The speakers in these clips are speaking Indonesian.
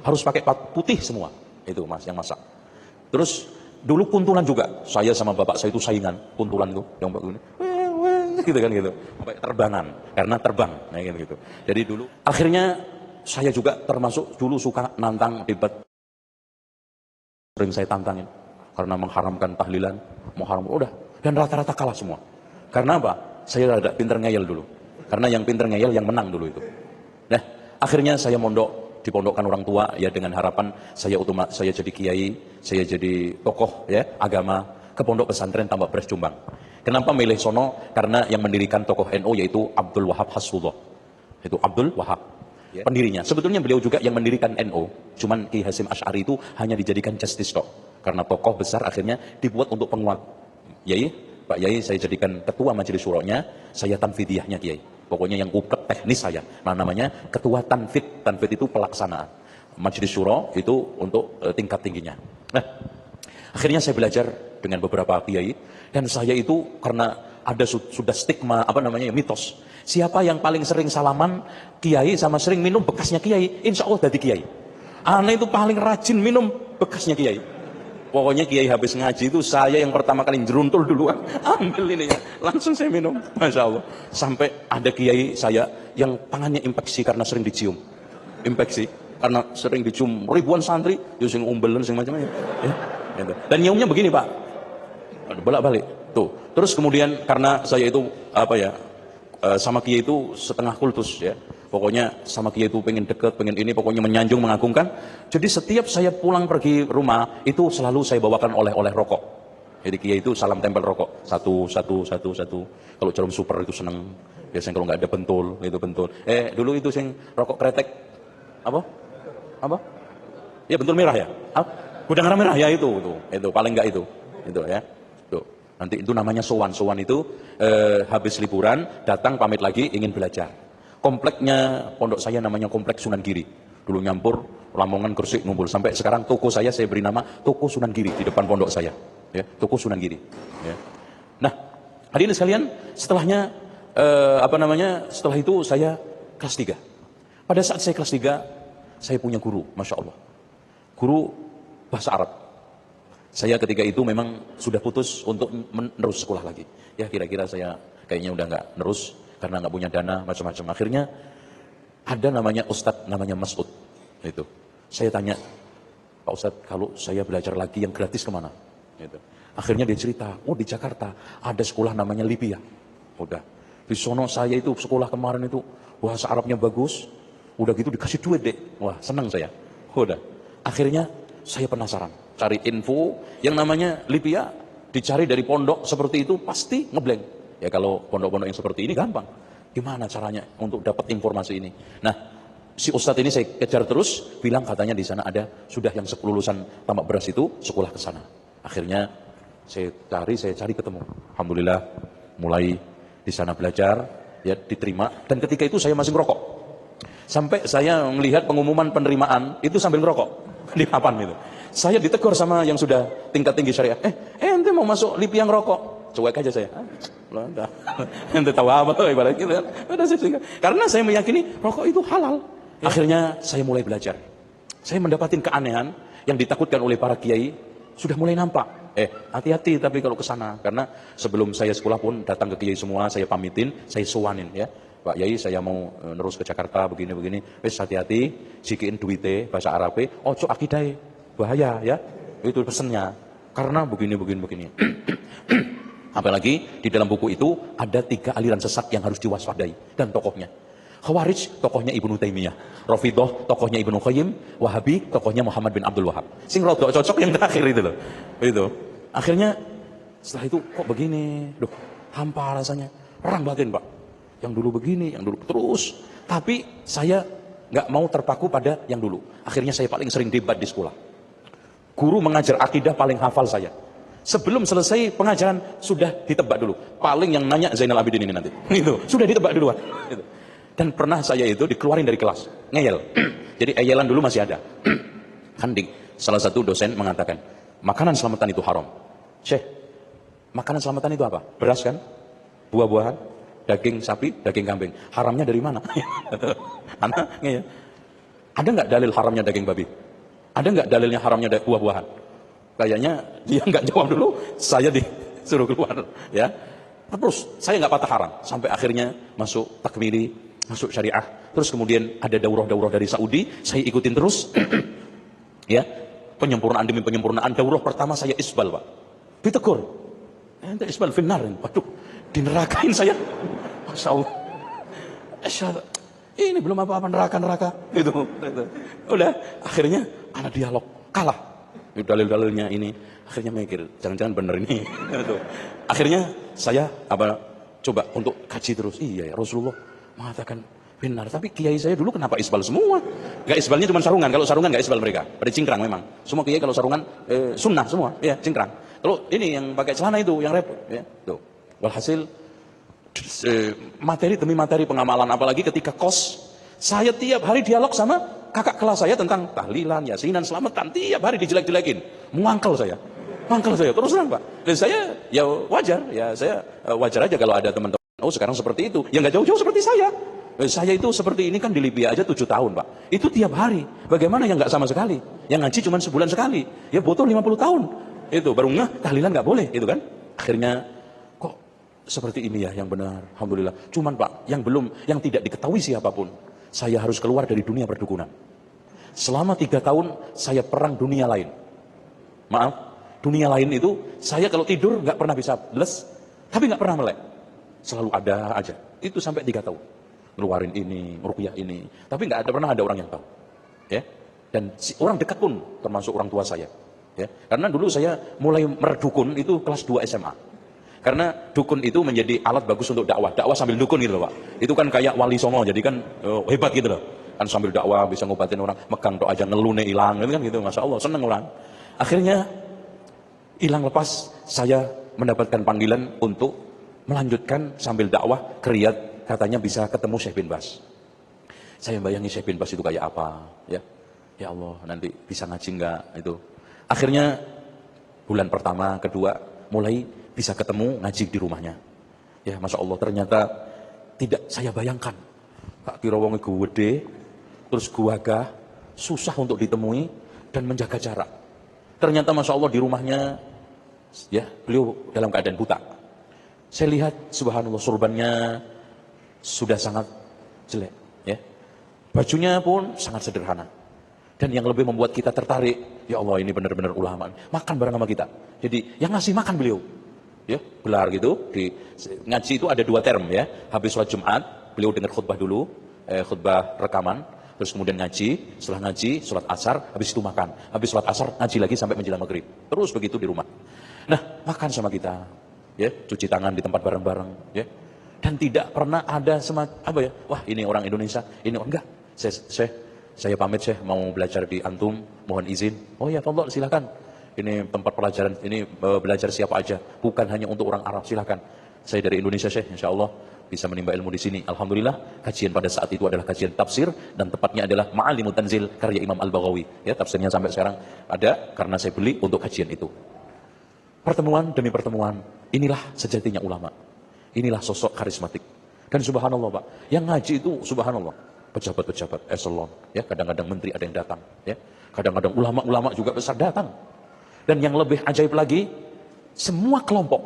harus pakai putih semua. Itu mas yang masak. Terus dulu kuntulan juga. Saya sama bapak saya itu saingan. Kuntulan itu yang begini. Gitu kan gitu. Sampai terbangan karena terbang. Nah gitu. Jadi dulu akhirnya saya juga termasuk dulu suka nantang debat. Sering saya tantangin karena mengharamkan tahlilan, udah dan rata-rata kalah semua. Karena apa? Saya ada pinter ngeyel dulu. Karena yang pinter ngeyel yang menang dulu itu. Nah, akhirnya saya mondok dipondokkan orang tua ya dengan harapan saya jadi kiai, saya jadi tokoh ya agama ke pondok pesantren Tambak Beras Jombang. Kenapa milih sono? Karena yang mendirikan tokoh NU yaitu Abdul Wahab Hasbullah. Itu Abdul Wahab pendirinya. Sebetulnya beliau juga yang mendirikan NU. Cuman Ki Hasyim Asy'ari itu hanya dijadikan justice tok. Karena tokoh besar akhirnya dibuat untuk penguat. Yai, Pak Yai saya jadikan ketua majelis syuronya, saya tanfidiyahnya Kiai. Pokoknya yang uprek teknis saya. Nah namanya ketua tanfid. Tanfid itu pelaksanaan. Majelis syuro itu untuk tingkat tingginya. Nah, akhirnya saya belajar dengan beberapa kiai dan saya itu karena ada sudah stigma mitos. Siapa yang paling sering salaman kiai sama sering minum bekasnya kiai, insya Allah jadi kiai. Aneh itu paling rajin minum bekasnya kiai. Pokoknya kiai habis ngaji itu saya yang pertama kali jeruntul duluan, ambil ini ya, langsung saya minum, masya Allah. Sampai ada kiai saya yang tangannya infeksi karena sering dicium, infeksi karena sering dicium ribuan santri, sing umbelen sing macam-macam. Ya, gitu. Dan nyiumnya begini pak, bolak-balik. Tuh. Terus kemudian karena saya itu sama kiai itu setengah kultus ya. Pokoknya sama kiai itu pengen deket, pengen ini, pokoknya menyanjung, mengagungkan. Jadi setiap saya pulang pergi rumah, itu selalu saya bawakan oleh-oleh rokok. Jadi kiai itu salam tempel rokok. Satu. Kalau jarum super itu seneng. Biasanya kalau nggak ada bentul, itu bentul. Dulu itu sing rokok kretek. Apa? Ya bentul merah ya? Gudang merah ya itu paling nggak itu ya. Tuh. Nanti itu namanya sowan. Sowan itu habis liburan, datang pamit lagi, ingin belajar. Kompleknya pondok saya namanya Komplek Sunan Giri. Dulu nyampur Lamongan, Gresik, ngumpul. Sampai sekarang toko saya beri nama Toko Sunan Giri di depan pondok saya. Ya, Toko Sunan Giri. Ya. Nah, hadirin sekalian, setelahnya setelah itu saya kelas 3. Pada saat saya kelas 3, saya punya guru, Masya Allah. Guru bahasa Arab. Saya ketika itu memang sudah putus untuk menerus sekolah lagi. Ya kira-kira saya kayaknya udah nggak nerus karena nggak punya dana macam-macam. Akhirnya ada namanya Ustadz namanya Mas'ud. Itu. Saya tanya, Pak Ustadz kalau saya belajar lagi yang gratis kemana? Gitu. Akhirnya dia cerita, di Jakarta ada sekolah namanya Libya. Udah. Di sono saya itu sekolah kemarin itu bahasa Arabnya bagus. Udah gitu dikasih duit deh. Wah senang saya. Udah. Akhirnya saya penasaran. Cari info yang namanya Libya. Dicari dari pondok seperti itu pasti ngeblank. Ya kalau pondok-pondok yang seperti ini gampang. Gimana caranya untuk dapat informasi ini? Nah, si Ustadz ini saya kejar terus, bilang katanya di sana ada sudah yang 10 lulusan Tambak Beras itu sekolah ke sana. Akhirnya saya cari ketemu. Alhamdulillah mulai di sana belajar, ya diterima dan ketika itu saya masih ngerokok. Sampai saya melihat pengumuman penerimaan itu sambil ngerokok di papan itu. Saya ditegur sama yang sudah tingkat tinggi syariah. Ente mau masuk LIP yang rokok? Cuek aja saya. Ente tahu apa ibarat gitu kan. Karena saya meyakini rokok itu halal. Akhirnya saya mulai belajar. Saya mendapatkan keanehan yang ditakutkan oleh para kiai sudah mulai nampak. Hati-hati tapi kalau ke sana karena sebelum saya sekolah pun datang ke kiai semua, saya pamitin, saya sowanin ya. Pak Yai saya mau nerus ke Jakarta begini. Wis hati-hati, sikiin duite bahasa Arabe, ojo akidae. Bahaya ya. Itu pesennya. Karena begini. Apalagi di dalam buku itu ada 3 aliran sesat yang harus diwaspadai dan tokohnya. Khawarij tokohnya Ibnu Taimiyah, Rafidhah tokohnya Ibnu Qayyim, Wahabi tokohnya Muhammad bin Abdul Wahab. Sing rodok cocok yang terakhir itu loh. Itu. Akhirnya setelah itu kok begini, hampa rasanya. Perang batin, Pak. Yang dulu begini, yang dulu terus. Tapi saya nggak mau terpaku pada yang dulu. Akhirnya saya paling sering debat di sekolah. Guru mengajar akidah paling hafal saya. Sebelum selesai pengajaran sudah ditebak dulu. Paling yang nanya Zainal Abidin ini nanti. Itu sudah ditebak duluan. Gitu. Dan pernah saya itu dikeluarin dari kelas, ngeyel. Jadi eyelan dulu masih ada. Kan salah satu dosen mengatakan, makanan selamatan itu haram. Syekh, makanan selamatan itu apa? Beras kan? Buah-buahan? Daging sapi, daging kambing. Haramnya dari mana? Anak ngeyel. Ada nggak dalil haramnya daging babi? Ada nggak dalilnya haramnya buah-buahan? Kayaknya dia nggak jawab dulu, saya disuruh keluar, ya. Terus saya nggak patah haram sampai akhirnya masuk takmiri, masuk syariah. Terus kemudian ada daurah-daurah dari Saudi, saya ikutin terus, ya. Penyempurnaan demi penyempurnaan. Daurah pertama saya isbal, Pak. Ditegur, ente isbal finnar. Waduh, dinerakain saya. Masya Allah. Ini belum apa-apa neraka. Itu. Udah, akhirnya anak dialog kalah. Dalil-dalilnya ini, akhirnya mikir, jangan-jangan benar ini. Akhirnya saya coba untuk kaji terus. Iya ya, Rasulullah mengatakan benar. Tapi kiai saya dulu kenapa isbal semua? Gak isbalnya cuma sarungan. Kalau sarungan gak isbal mereka. Pada cingkrang memang. Semua kiai kalau sarungan sunnah semua, ya cingkrang. Kalau ini yang pakai celana itu yang repot, ya. Tuh. Walhasil materi demi materi pengamalan, apalagi ketika kos, saya tiap hari dialog sama kakak kelas saya tentang tahlilan, yasinan, selamatan, tiap hari dijelek-jelekin, mangkel saya terus terang, Pak. Dan saya ya wajar, saya wajar aja kalau ada teman-teman sekarang seperti itu, yang nggak jauh-jauh seperti saya itu seperti ini kan di Libya aja 7 tahun, Pak. Itu tiap hari. Bagaimana yang nggak sama sekali? Yang ngaji cuma sebulan sekali, ya butuh 50 tahun. Itu baru tahlilan nggak boleh, itu kan. Akhirnya kok seperti ini ya yang benar, alhamdulillah. Cuman Pak, yang tidak diketahui siapapun, saya harus keluar dari dunia perdukunan. Selama 3 tahun saya perang dunia lain. Maaf, dunia lain itu saya kalau tidur nggak pernah bisa les, tapi nggak pernah melek. Selalu ada aja. Itu sampai 3 tahun. Ngeluarin ini, ruqyah ini, tapi nggak pernah ada orang yang tahu. Ya. Dan orang dekat pun termasuk orang tua saya. Ya. Karena dulu saya mulai merdukun itu kelas 2 SMA. Karena dukun itu menjadi alat bagus untuk dakwah sambil dukun gitu loh, Pak. Itu kan kayak wali songo, jadi kan hebat gitu loh. Kan sambil dakwah bisa ngobatin orang, megang doa aja ngelune hilang, gitu kan gitu. Masya Allah, seneng orang. Akhirnya hilang lepas, saya mendapatkan panggilan untuk melanjutkan sambil dakwah ke Riyadh, katanya bisa ketemu Syekh bin Bas. Saya bayangi Syekh bin Bas itu kayak apa, ya. Ya Allah, nanti bisa ngaji enggak itu. Akhirnya bulan pertama, kedua mulai bisa ketemu ngaji di rumahnya. Ya, Masya Allah, ternyata tidak saya bayangkan. Kak kira wong gede, terus gagah, susah untuk ditemui dan menjaga jarak. Ternyata Masya Allah di rumahnya, ya beliau dalam keadaan buta. Saya lihat subhanallah surbannya sudah sangat jelek, ya. Bajunya pun sangat sederhana. Dan yang lebih membuat kita tertarik, ya Allah ini benar-benar ulama. Makan bareng sama kita. Jadi yang ngasih makan beliau. Ya, gelar gitu. Di ngaji itu ada 2 term, ya. Habis sholat Jumat, beliau dengar khutbah dulu, khutbah rekaman, terus kemudian ngaji, setelah ngaji, sholat asar, habis itu makan. Habis sholat asar, ngaji lagi sampai menjelang maghrib. Terus begitu di rumah. Nah, makan sama kita, ya, cuci tangan di tempat bareng-bareng, ya. Dan tidak pernah ada wah ini orang Indonesia, ini enggak. Saya pamit, Syekh, mau belajar di antum, mohon izin. Oh ya, tolong silakan. Ini tempat pelajaran, ini belajar siapa aja. Bukan hanya untuk orang Arab, silakan. Saya dari Indonesia, Syekh, insya Allah bisa menimba ilmu di sini. Alhamdulillah, kajian pada saat itu adalah kajian tafsir, dan tepatnya adalah Ma'alimut Tanzil, karya Imam Al-Baghawi. Ya, tafsirnya sampai sekarang ada, karena saya beli untuk kajian itu. Pertemuan demi pertemuan, inilah sejatinya ulama. Inilah sosok karismatik. Dan subhanallah, Pak, yang ngaji itu subhanallah, pejabat-pejabat eselon, ya, kadang-kadang menteri ada yang datang, ya. Kadang-kadang ulama-ulama juga besar datang. Dan yang lebih ajaib lagi, semua kelompok,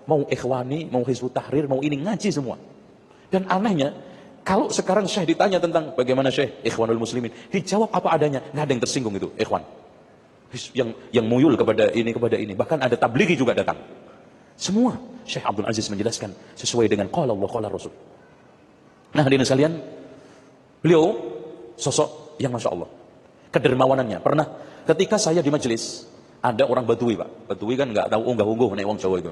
mau ikhwani, mau Hizbut Tahrir, mau ini ngaji semua. Dan anehnya, kalau sekarang Syekh ditanya tentang bagaimana Syekh Ikhwanul Muslimin, dijawab apa adanya, nggak ada yang tersinggung itu ikhwan. Yang muyul kepada ini, bahkan ada tablighi juga datang. Semua Syekh Abdul Aziz menjelaskan sesuai dengan qala Allah qala Rasul. Nah, hadirin sekalian, beliau sosok yang Masya Allah, kedermawanannya. Pernah ketika saya di majelis, ada orang Badui, Pak. Badui kan nggak tahu unggah-ungguh naik wong Jawa itu.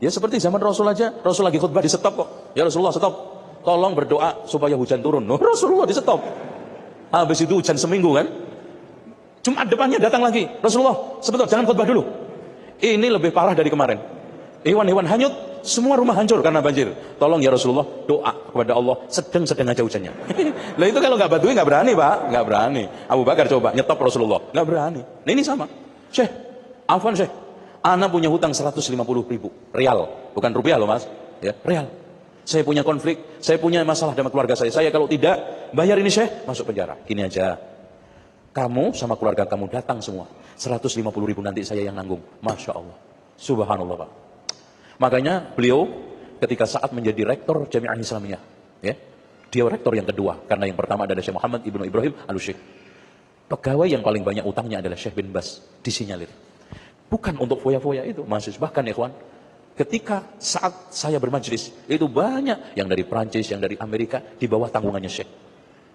Ya seperti zaman Rasul aja, Rasul lagi khutbah di stop kok. Ya Rasulullah stop, tolong berdoa supaya hujan turun. Rasulullah di stop. Habis itu hujan seminggu kan. Jumat depannya datang lagi, Rasulullah sebentar jangan khutbah dulu. Ini lebih parah dari kemarin. Hewan-hewan hanyut, semua rumah hancur karena banjir. Tolong ya Rasulullah, doa kepada Allah, sedang aja hujannya. Lah itu kalau nggak Badui nggak berani, Pak, nggak berani. Abu Bakar coba nyetop Rasulullah, nggak berani. Nah ini sama. Syekh, afwan Syekh, ana punya hutang 150.000 rial, bukan rupiah loh Mas, ya rial. Saya punya konflik, saya punya masalah dengan keluarga saya kalau tidak bayar ini Syekh, masuk penjara. Gini aja, Kamu sama keluarga kamu datang semua. 150.000 nanti saya yang nanggung. Masya Allah. Subhanallah Pak. Makanya beliau ketika saat menjadi rektor Jami'ah Islamiyah, ya, dia rektor yang kedua, karena yang pertama adalah Syekh Muhammad Ibnu Ibrahim Al-Syekh. Pegawai yang paling banyak utangnya adalah Syekh bin Bas, disinyalir. Bukan untuk foya-foya itu, mahasiswa. Bahkan ikhwan, ketika saat saya bermajlis, itu banyak yang dari Prancis, yang dari Amerika, di bawah tanggungannya Syekh.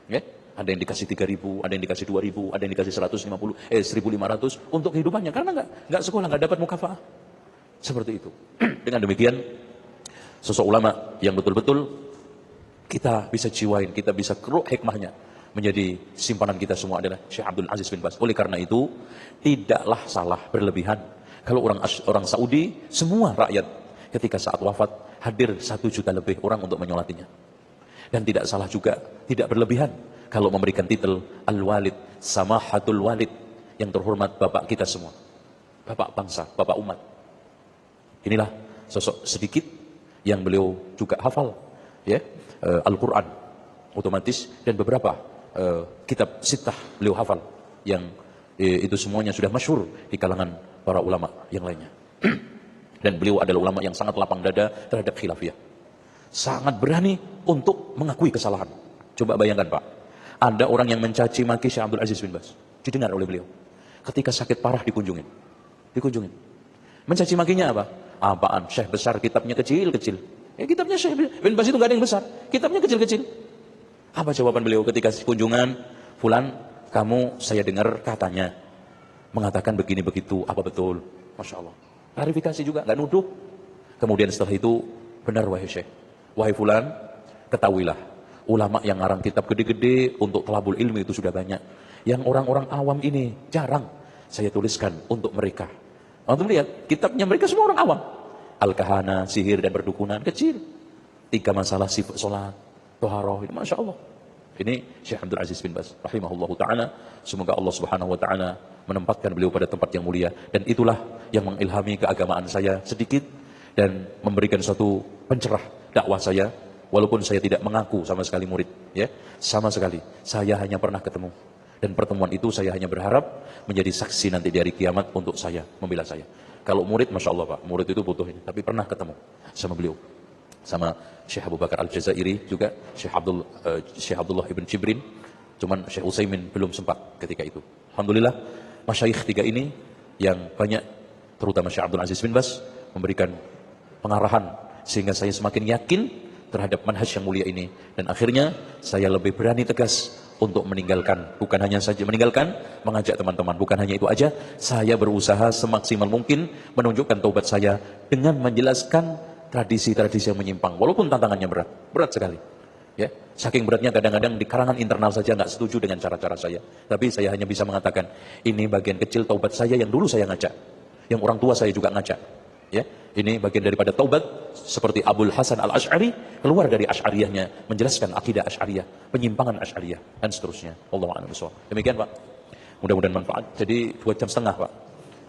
Ya? Ada yang dikasih 3.000, ada yang dikasih 2.000, ada yang dikasih 1.500 untuk kehidupannya. Karena nggak sekolah, nggak dapat mukafaah. Seperti itu. Dengan demikian, sosok ulama yang betul-betul kita bisa jiwain, kita bisa keruk hikmahnya menjadi simpanan kita semua adalah Syekh Abdul Aziz bin Baz. Oleh karena itu, tidaklah salah berlebihan. Kalau orang Saudi, semua rakyat ketika saat wafat hadir 1 juta lebih orang untuk menyolatinya. Dan tidak salah juga, tidak berlebihan kalau memberikan titel Al-Walid, Samahatul Walid, yang terhormat bapak kita semua. Bapak bangsa, bapak umat. Inilah sosok sedikit yang beliau juga hafal, ya, Al-Quran otomatis, dan beberapa kitab sittah beliau hafal, yang itu semuanya sudah masyhur di kalangan para ulama yang lainnya. Dan beliau adalah ulama yang sangat lapang dada terhadap khilafiyah, sangat berani untuk mengakui kesalahan. Coba bayangkan Pak, ada orang yang mencaci maki Syekh Abdul Aziz bin Baz, didengar oleh beliau ketika sakit parah, dikunjungin. Mencaci makinya apa? Apaan? Syekh besar, kitabnya kecil-kecil. Ya, kitabnya Syekh bin Baz itu gak ada yang besar, kitabnya kecil-kecil. Apa jawaban beliau ketika kunjungan? Fulan, kamu saya dengar katanya mengatakan begini begitu, apa betul? Masya Allah. Klarifikasi juga, gak nuduh. Kemudian setelah itu, benar wahai Syekh, wahai Fulan, ketahuilah, ulama yang ngarang kitab gede-gede untuk talabul ilmi itu sudah banyak. Yang orang-orang awam ini jarang saya tuliskan untuk mereka. Untuk melihat kitabnya mereka semua orang awam. Al-Kahana, sihir dan perdukunan, kecil. 3 masalah sifat sholat, toharoh, Masya Allah. Ini Syekh Abdul Aziz bin Baz, rahimahullahu ta'ala. Semoga Allah subhanahu wa ta'ala menempatkan beliau pada tempat yang mulia. Dan itulah yang mengilhami keagamaan saya sedikit, dan memberikan suatu pencerah dakwah saya. Walaupun saya tidak mengaku sama sekali murid, ya, sama sekali. Saya hanya pernah ketemu. Dan pertemuan itu saya hanya berharap menjadi saksi nanti di hari kiamat untuk saya, membela saya. Kalau murid, Masya Allah Pak, murid itu butuh ini. Tapi pernah ketemu sama beliau. Sama Syekh Abu Bakar Al-Jazairi juga, Syekh Abdullah Ibn Jibrin. Cuman Syekh Utsaimin belum sempat ketika itu. Alhamdulillah, masyayikh 3 ini yang banyak, terutama Syekh Abdul Aziz bin Baz, memberikan pengarahan sehingga saya semakin yakin terhadap manhaj yang mulia ini. Dan akhirnya saya lebih berani tegas untuk meninggalkan, bukan hanya saja meninggalkan, mengajak teman-teman, bukan hanya itu aja, saya berusaha semaksimal mungkin menunjukkan taubat saya dengan menjelaskan tradisi-tradisi yang menyimpang, walaupun tantangannya berat sekali. Ya, saking beratnya kadang-kadang di kalangan internal saja nggak setuju dengan cara-cara saya. Tapi saya hanya bisa mengatakan, ini bagian kecil taubat saya yang dulu saya ngajak, yang orang tua saya juga ngajak. Ya, ini bagian daripada taubat, seperti Abul Hasan Al-Asy'ari keluar dari Asy'ariyahnya, menjelaskan akidah Asy'ariyah, penyimpangan Asy'ariyah, dan seterusnya. Wallahu a'lam bishawab. Demikian Pak. Mudah-mudahan manfaat. Jadi 2,5 jam Pak.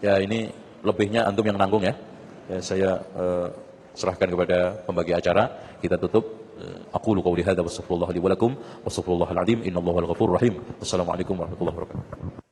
Ya, ini lebihnya antum yang nanggung ya. Ya, saya serahkan kepada pembagi acara. Kita tutup. Aqulu qawli hadza wa astaghfirullah li wa lakum wa astaghfirullahal azim. Innallaha al-ghafurur rahim. Wassalamualaikum warahmatullahi wabarakatuh.